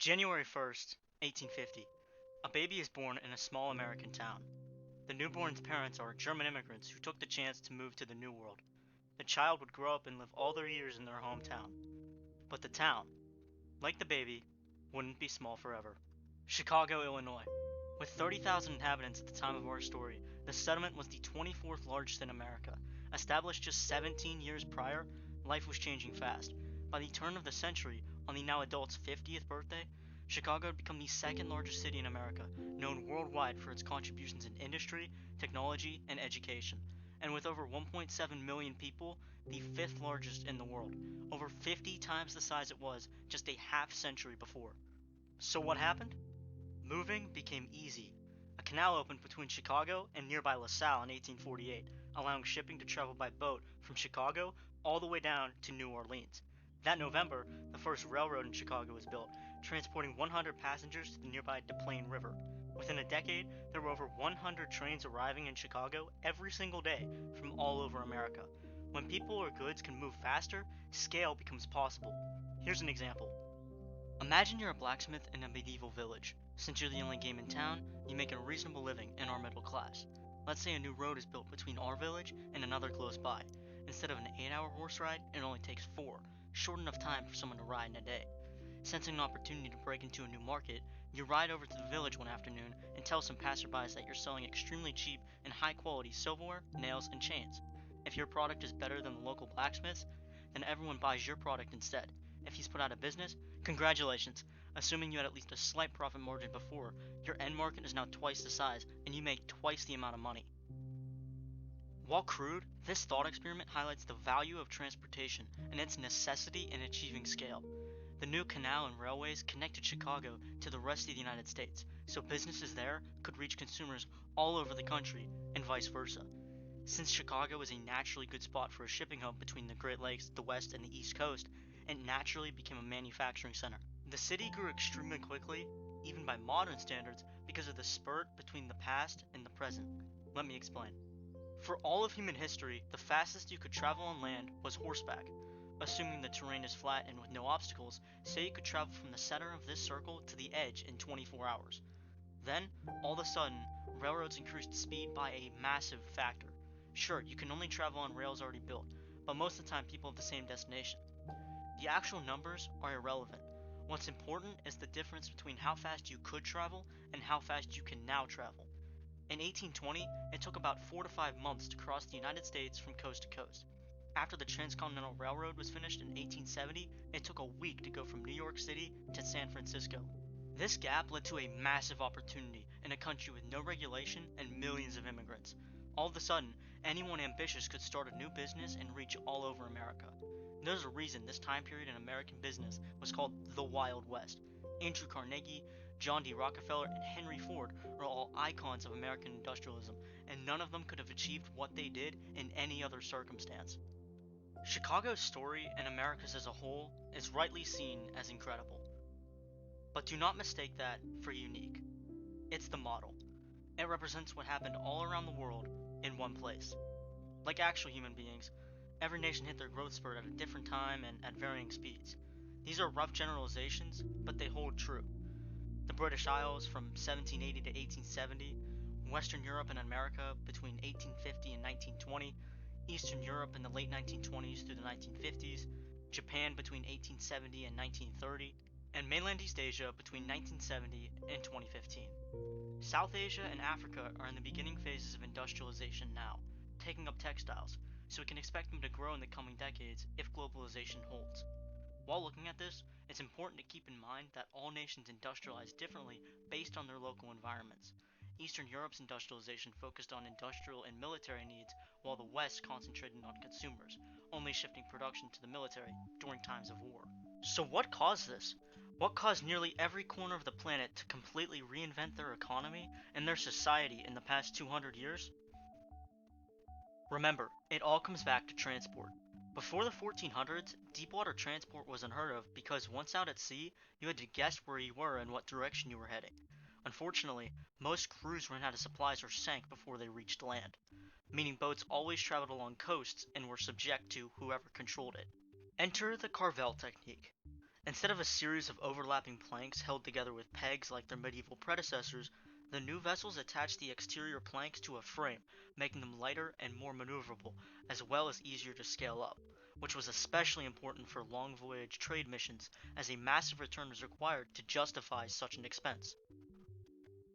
January 1st, 1850. A baby is born in a small American town. The newborn's parents are German immigrants who took the chance to move to the New World. The child would grow up and live all their years in their hometown. But the town, like the baby, wouldn't be small forever. Chicago, Illinois. With 30,000 inhabitants at the time of our story, the settlement was the 24th largest in America. Established just 17 years prior, life was changing fast. By the turn of the century, on the now adult's 50th birthday, Chicago had become the second largest city in America, known worldwide for its contributions in industry, technology, and education. And with over 1.7 million people, the fifth largest in the world, over 50 times the size it was just a half century before. So what happened? Moving became easy. A canal opened between Chicago and nearby LaSalle in 1848, allowing shipping to travel by boat from Chicago all the way down to New Orleans. That November, the first railroad in Chicago was built, transporting 100 passengers to the nearby Des Plaines River. Within a decade, there were over 100 trains arriving in Chicago every single day from all over America. When people or goods can move faster, scale becomes possible. Here's an example. Imagine you're a blacksmith in a medieval village. Since you're the only game in town, you make a reasonable living in our middle class. Let's say a new road is built between our village and another close by. Instead of an 8-hour horse ride, it only takes 4, short enough time for someone to ride in a day. Sensing an opportunity to break into a new market, you ride over to the village one afternoon and tell some passerbys that you're selling extremely cheap and high quality silverware, nails, and chains. If your product is better than the local blacksmith's, then everyone buys your product instead. If he's put out of business, congratulations! Assuming you had at least a slight profit margin before, your end market is now twice the size and you make twice the amount of money. While crude, this thought experiment highlights the value of transportation and its necessity in achieving scale. The new canal and railways connected Chicago to the rest of the United States, so businesses there could reach consumers all over the country and vice versa. Since Chicago is a naturally good spot for a shipping hub between the Great Lakes, the West, and the East Coast, it naturally became a manufacturing center. The city grew extremely quickly, even by modern standards, because of the spurt between the past and the present. Let me explain. For all of human history, the fastest you could travel on land was horseback. Assuming the terrain is flat and with no obstacles, say you could travel from the center of this circle to the edge in 24 hours. Then, all of a sudden, railroads increased speed by a massive factor. Sure, you can only travel on rails already built, but most of the time people have the same destination. The actual numbers are irrelevant. What's important is the difference between how fast you could travel and how fast you can now travel. In 1820, it took about 4 to 5 months to cross the United States from coast to coast. After the Transcontinental Railroad was finished in 1870, it took a week to go from New York City to San Francisco. This gap led to a massive opportunity in a country with no regulation and millions of immigrants. All of a sudden, anyone ambitious could start a new business and reach all over America. There's a reason this time period in American business was called the Wild West. Andrew Carnegie, John D. Rockefeller, and Henry Ford are all icons of American industrialism, and none of them could have achieved what they did in any other circumstance. Chicago's story, and America's as a whole, is rightly seen as incredible. But do not mistake that for unique. It's the model. It represents what happened all around the world in one place. Like actual human beings, every nation hit their growth spurt at a different time and at varying speeds. These are rough generalizations, but they hold true. The British Isles from 1780 to 1870, Western Europe and America between 1850 and 1920, Eastern Europe in the late 1920s through the 1950s, Japan between 1870 and 1930, and mainland East Asia between 1970 and 2015. South Asia and Africa are in the beginning phases of industrialization now, taking up textiles, so we can expect them to grow in the coming decades if globalization holds. While looking at this, it's important to keep in mind that all nations industrialize differently based on their local environments. Eastern Europe's industrialization focused on industrial and military needs, while the West concentrated on consumers, only shifting production to the military during times of war. So what caused this? What caused nearly every corner of the planet to completely reinvent their economy and their society in the past 200 years? Remember, it all comes back to transport. Before the 1400s, deepwater transport was unheard of because once out at sea, you had to guess where you were and what direction you were heading. Unfortunately, most crews ran out of supplies or sank before they reached land, meaning boats always traveled along coasts and were subject to whoever controlled it. Enter the Carvel technique. Instead of a series of overlapping planks held together with pegs like their medieval predecessors, the new vessels attached the exterior planks to a frame, making them lighter and more maneuverable, as well as easier to scale up, which was especially important for long voyage trade missions, as a massive return was required to justify such an expense.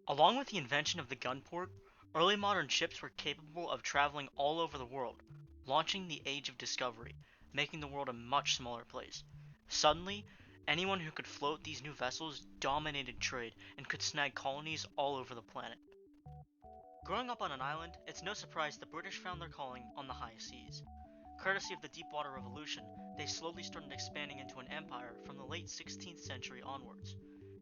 Along with the invention of the gunport, early modern ships were capable of traveling all over the world, launching the Age of Discovery, making the world a much smaller place. Suddenly, anyone who could float these new vessels dominated trade and could snag colonies all over the planet. Growing up on an island, it's no surprise the British found their calling on the high seas. Courtesy of the Deepwater Revolution, they slowly started expanding into an empire from the late 16th century onwards.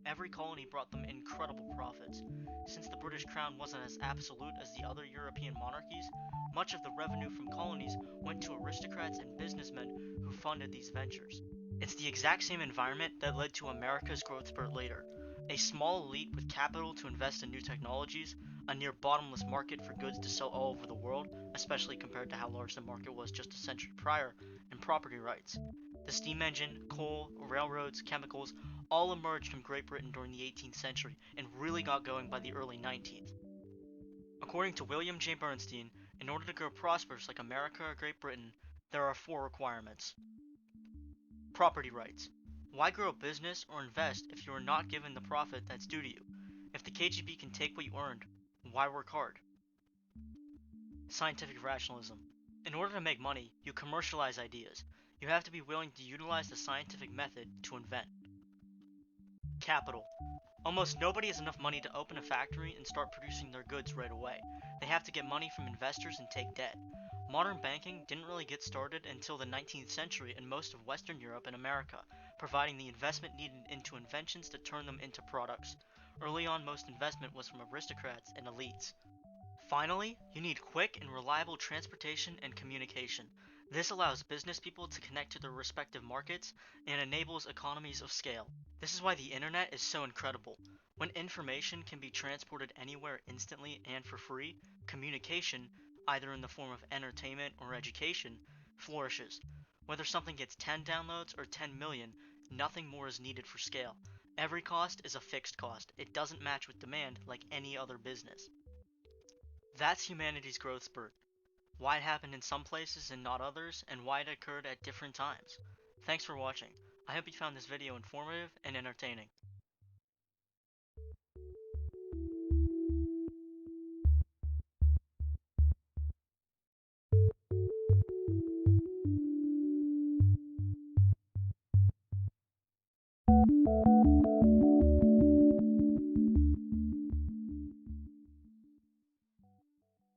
Every colony brought them incredible profits. Since the British crown wasn't as absolute as the other European monarchies, much of the revenue from colonies went to aristocrats and businessmen who funded these ventures. It's the exact same environment that led to America's growth spurt later. A small elite with capital to invest in new technologies, a near bottomless market for goods to sell all over the world, especially compared to how large the market was just a century prior, and property rights. The steam engine, coal, railroads, chemicals all emerged from Great Britain during the 18th century and really got going by the early 19th. According to William J. Bernstein, in order to grow prosperous like America or Great Britain, there are four requirements. Property rights. Why grow a business or invest if you are not given the profit that's due to you? If the KGB can take what you earned, why work hard? Scientific rationalism. In order to make money, you commercialize ideas. You have to be willing to utilize the scientific method to invent. Capital. Almost nobody has enough money to open a factory and start producing their goods right away. They have to get money from investors and take debt. Modern banking didn't really get started until the 19th century in most of Western Europe and America, providing the investment needed into inventions to turn them into products. Early on, most investment was from aristocrats and elites. Finally, you need quick and reliable transportation and communication. This allows business people to connect to their respective markets and enables economies of scale. This is why the internet is so incredible. When information can be transported anywhere instantly and for free, communication, either in the form of entertainment or education, flourishes. Whether something gets 10 downloads or 10 million, nothing more is needed for scale. Every cost is a fixed cost. It doesn't match with demand like any other business. That's humanity's growth spurt. Why it happened in some places and not others, and why it occurred at different times. Thanks for watching. I hope you found this video informative and entertaining.